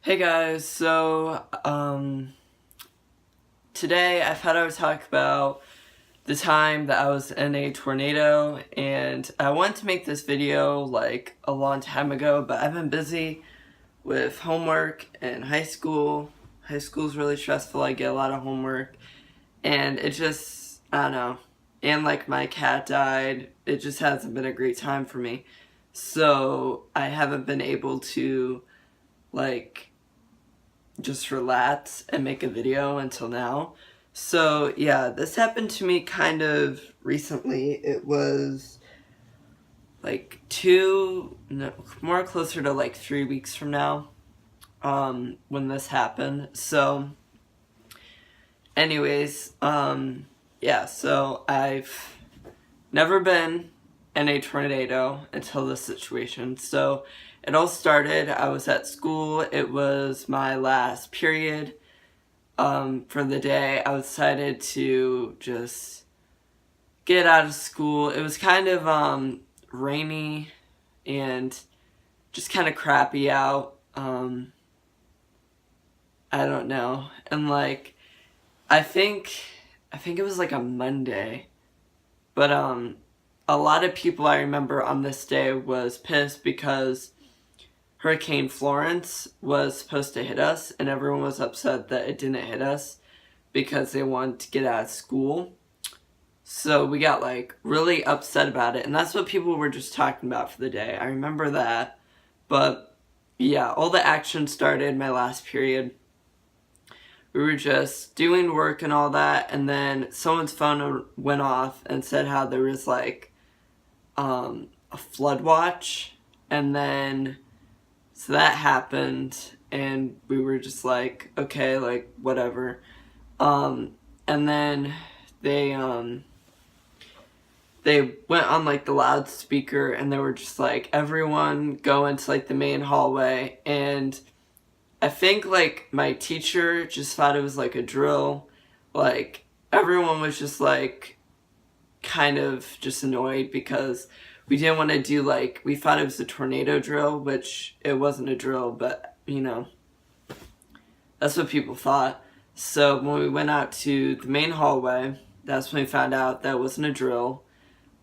Hey guys, today I thought I would talk about the time that I was in a tornado, and I wanted to make this video like a long time ago, but I've been busy with homework and high school. High school's really stressful, I get a lot of homework, and I don't know, and like my cat died, it just hasn't been a great time for me. So I haven't been able to like just relax and make a video until now. So yeah, this happened to me kind of recently. It was like more closer to like 3 weeks from now, when this happened. So anyways, yeah, so I've never been in a tornado until this situation. So it all started, I was at school, it was my last period for the day. I decided to just get out of school. It was kind of rainy and just kind of crappy out. I don't know. And like I think I think it was like a Monday. But a lot of people I remember on this day was pissed because Hurricane Florence was supposed to hit us, and everyone was upset that it didn't hit us because they wanted to get out of school. So we got like really upset about it, and that's what people were just talking about for the day. I remember that. But yeah, all the action started my last period. We were just doing work and all that, and then someone's phone went off and said how there was like a flood watch, and then so that happened, and we were just like, okay, like whatever. And then they they went on like the loudspeaker, and they were just like, everyone go into like the main hallway. And I think like my teacher just thought it was like a drill. Like everyone was just like kind of just annoyed because we didn't want to do like, we thought it was a tornado drill, which it wasn't a drill, but that's what people thought. So when we went out to the main hallway, that's when we found out that it wasn't a drill.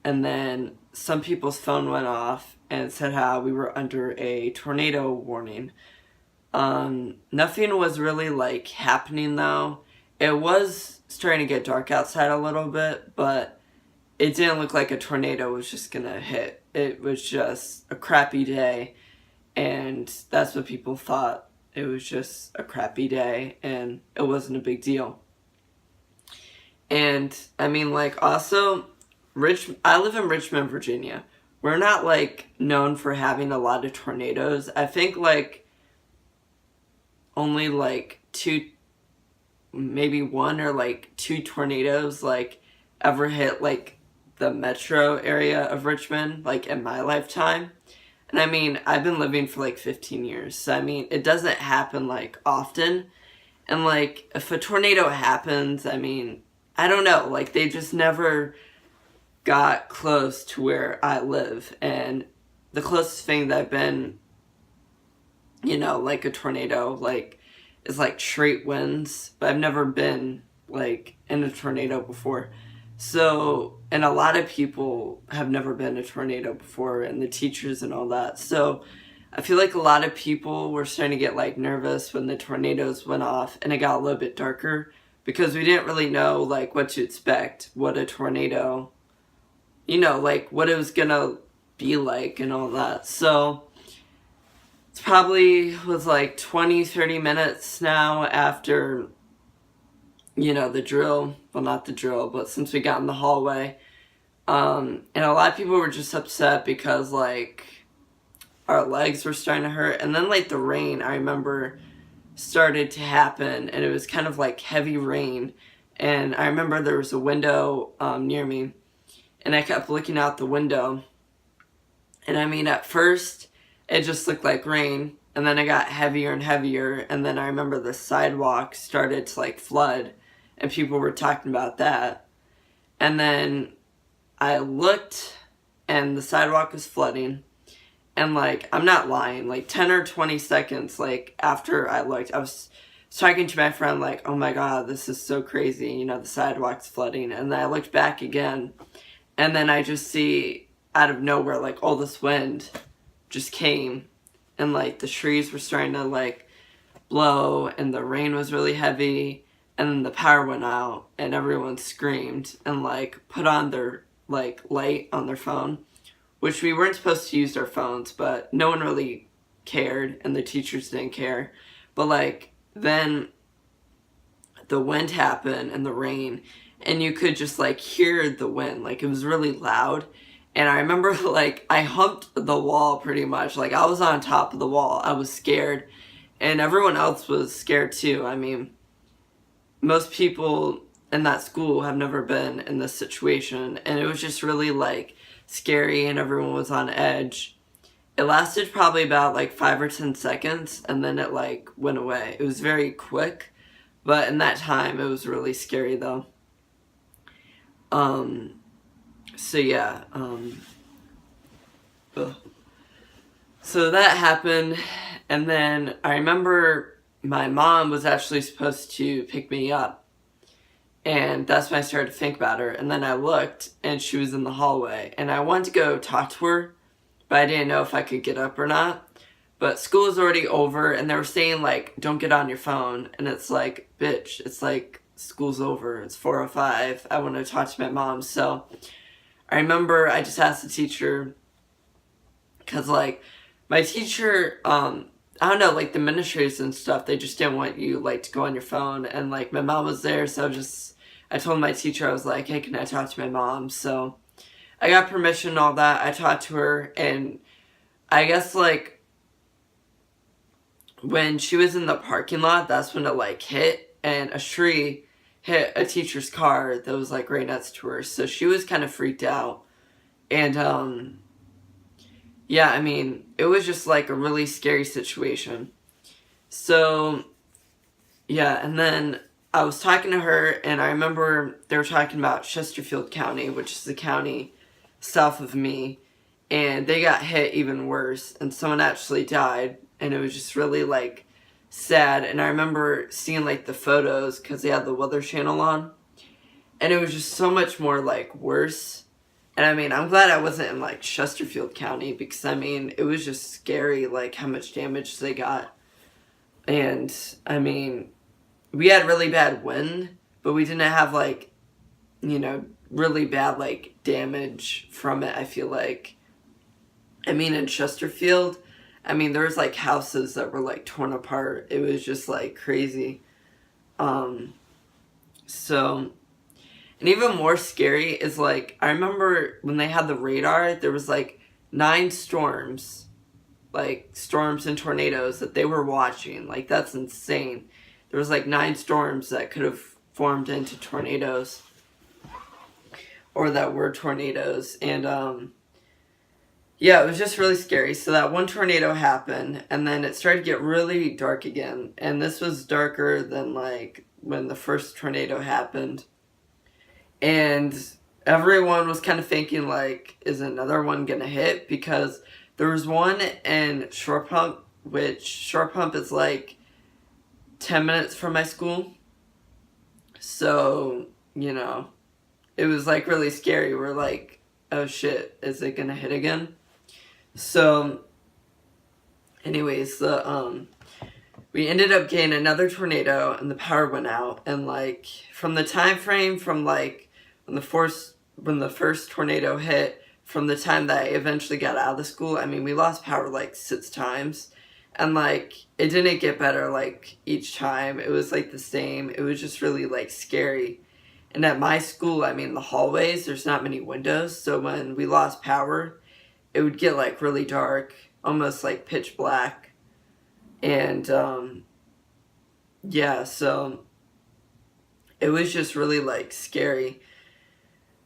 And then some people's phone went off and it said how we were under a tornado warning. Nothing was really like happening though. It was starting to get dark outside a little bit, but it didn't look like a tornado was just gonna hit. It was just a crappy day, and that's what people thought. It was just a crappy day, and it wasn't a big deal. And I mean, like, also, I live in Richmond, Virginia. We're not like known for having a lot of tornadoes. I think like only like two, maybe one or like two tornadoes like ever hit like the metro area of Richmond, like in my lifetime. And I mean, I've been living for like 15 years, so I mean, it doesn't happen like often. And like, if a tornado happens, I mean, I don't know, like they just never got close to where I live. And the closest thing that I've been, like a tornado, like, is like straight winds, but I've never been like in a tornado before. So, and a lot of people have never been in a tornado before, and the teachers and all that. So, I feel like a lot of people were starting to get like nervous when the tornadoes went off and it got a little bit darker because we didn't really know like what to expect, what a tornado, like what it was gonna be like and all that. So, it's probably was like 20, 30 minutes now after the drill. Well, not the drill, but since we got in the hallway. And a lot of people were just upset because, like, our legs were starting to hurt. And then, like, the rain, I remember, started to happen. And it was kind of like heavy rain. And I remember there was a window near me. And I kept looking out the window. And I mean, at first, it just looked like rain. And then it got heavier and heavier. And then I remember the sidewalk started to, like, flood. And people were talking about that. And then I looked, and the sidewalk was flooding. And, like, I'm not lying, like, 10 or 20 seconds, like, after I looked, I was talking to my friend, like, oh my god, this is so crazy, you know, the sidewalk's flooding. And then I looked back again, and then I just see, out of nowhere, like, all this wind just came, and, like, the trees were starting to, like, blow, and the rain was really heavy, and then the power went out, and everyone screamed, and, like, put on their, like, light on their phone, which we weren't supposed to use our phones, but no one really cared, and the teachers didn't care. But, like, then the wind happened and the rain, and you could just, like, hear the wind. Like, it was really loud. And I remember, like, I humped the wall pretty much. Like, I was on top of the wall. I was scared. And everyone else was scared too. I mean, most people in that school have never been in this situation. And it was just really, like, scary, and everyone was on edge. It lasted probably about, like, 5 or 10 seconds, and then it, like, went away. It was very quick, but in that time, it was really scary, though. So yeah, ugh. So that happened, and then I remember my mom was actually supposed to pick me up, and that's when I started to think about her. And then I looked, and she was in the hallway, and I wanted to go talk to her, but I didn't know if I could get up or not. But school was already over, and they were saying, like, don't get on your phone. And it's like, bitch, it's like, school's over. It's 4:05. I want to talk to my mom. So I remember I just asked the teacher, because, like, my teacher, I don't know, like, the administrators and stuff, they just didn't want you, like, to go on your phone. And, like, my mom was there, so I told my teacher, I was like, hey, can I talk to my mom? So I got permission and all that. I talked to her, and I guess, like, when she was in the parking lot, that's when it, like, hit, and a tree hit a teacher's car that was, like, right next to her. So she was kind of freaked out. And, yeah, I mean, it was just, like, a really scary situation. So, yeah, and then I was talking to her, and I remember they were talking about Chesterfield County, which is the county south of me, and they got hit even worse, and someone actually died, and it was just really, like, sad. And I remember seeing, like, the photos, because they had the Weather Channel on, and it was just so much more, like, worse. And I mean, I'm glad I wasn't in, like, Chesterfield County, because, I mean, it was just scary, like, how much damage they got. And, I mean, we had really bad wind, but we didn't have, like, you know, really bad, like, damage from it, I feel like. I mean, in Chesterfield, I mean, there was, like, houses that were, like, torn apart. It was just, like, crazy. So, and even more scary is, like, I remember when they had the radar, there was, like, 9 storms, like, storms and tornadoes that they were watching. Like, that's insane. There was, like, 9 storms that could have formed into tornadoes, or that were tornadoes. And, yeah, it was just really scary. So that one tornado happened, and then it started to get really dark again. And this was darker than, like, when the first tornado happened. And everyone was kind of thinking, like, is another one gonna hit? Because there was one in Shore Pump, which Shore Pump is, like, 10 minutes from my school. So, you know, it was, like, really scary. We're like, oh shit, is it gonna hit again? So, anyways, we ended up getting another tornado, and the power went out. And, like, from the time frame from, like, when the first tornado hit, from the time that I eventually got out of the school, I mean, we lost power, like, 6 times. And, like, it didn't get better, like, each time. It was, like, the same. It was just really, like, scary. And at my school, I mean, the hallways, there's not many windows. So when we lost power, it would get, like, really dark, almost, like, pitch black. And, yeah, so it was just really, like, scary.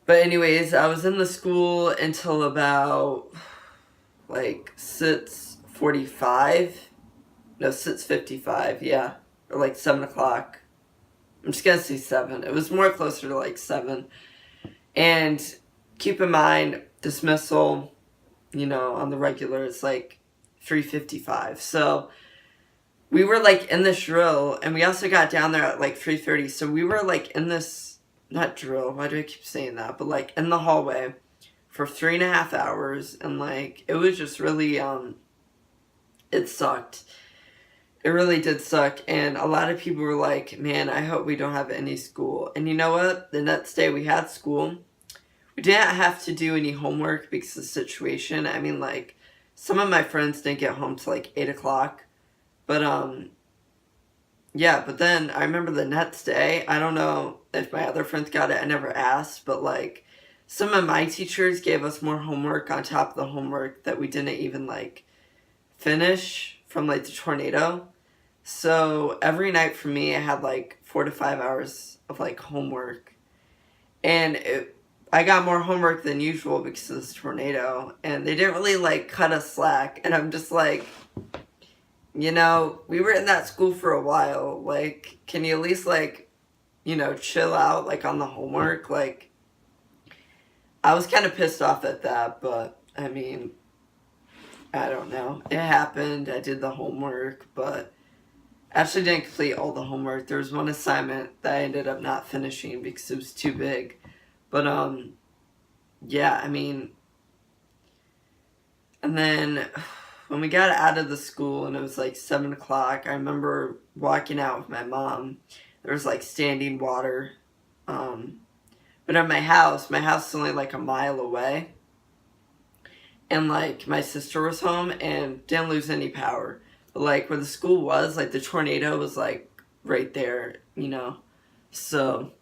But anyways, I was in the school until about, like, 6:55, yeah, or, like, 7 o'clock. I'm just gonna say 7. It was more closer to, like, 7. And keep in mind, dismissal you know, on the regular it's like 3:55. So we were like in this drill, and we also got down there at like 3:30. So we were like in this, not drill, why do I keep saying that? But like in the hallway for 3.5 hours, and like it was just really it sucked. It really did suck, and a lot of people were like, man, I hope we don't have any school. And you know what? The next day we had school. We didn't have to do any homework because of the situation. I mean, like, some of my friends didn't get home till like 8 o'clock. But, yeah, but then I remember the next day, I don't know if my other friends got it, I never asked, but like, some of my teachers gave us more homework on top of the homework that we didn't even like finish from like the tornado. So every night for me, I had like 4 to 5 hours of like homework, and I got more homework than usual because of this tornado, and they didn't really like cut us slack. And I'm just like, you know, we were in that school for a while. Like, can you at least like, you know, chill out like on the homework? Like, I was kind of pissed off at that, but I mean, I don't know. It happened. I did the homework, but actually didn't complete all the homework. There was one assignment that I ended up not finishing because it was too big. But yeah, I mean, and then when we got out of the school and it was like 7 o'clock, I remember walking out with my mom. There was like standing water. But at my house is only like a mile away. And like my sister was home and didn't lose any power. But like where the school was, like the tornado was like right there, you know. So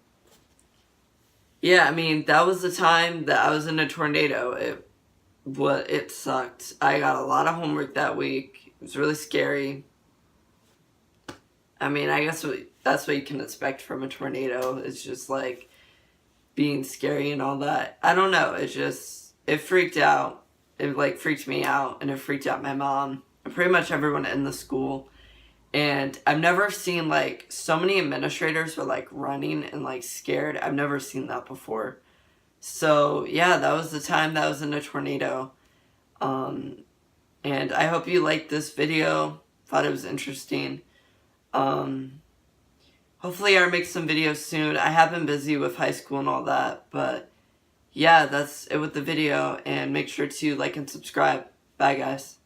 yeah, I mean, that was the time that I was in a tornado. It sucked. I got a lot of homework that week. It was really scary. I mean, I guess that's what you can expect from a tornado. It's just like being scary and all that. I don't know. It freaked out. It like freaked me out, and it freaked out my mom and pretty much everyone in the school. And I've never seen like so many administrators were like running and like scared. I've never seen that before. So yeah, that was the time that I was in a tornado. And I hope you liked this video. Thought it was interesting. Hopefully I'll make some videos soon. I have been busy with high school and all that, but yeah, that's it with the video, and make sure to like and subscribe. Bye guys.